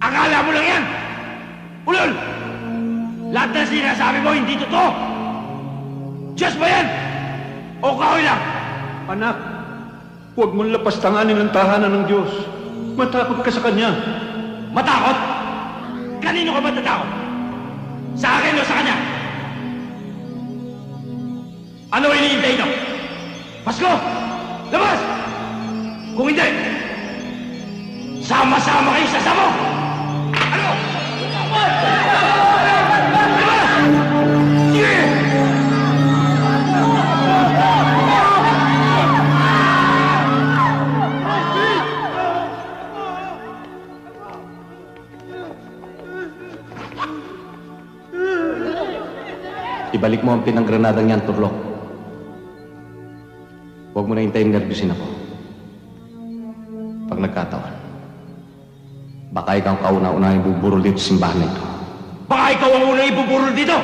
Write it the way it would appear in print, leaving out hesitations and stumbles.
Akala mo lang yan! Ulol! Lahat na sinasabi mo hindi totoo! Diyos ba yan? O kahoy lang? Anak, huwag mong lapastanganin ang tahanan ng Diyos. Matakot ka sa Kanya. Matakot? Kanino ka ba tatakot? Sa akin o sa kanya? Ano hinihintay nyo? Pasko! Labas! Kung hindi, sama-sama kayo sa sabong! Ano? Labas! Sige! Ibalik mo ang pinanggranadang yan, Turlok. Huwag mo na hintayin nervyusin ako. Pag nagkataon, baka ikaw ang kauna-unahing buburol dito sa simbahan na ito. Baka ikaw ang unang ibuburol dito!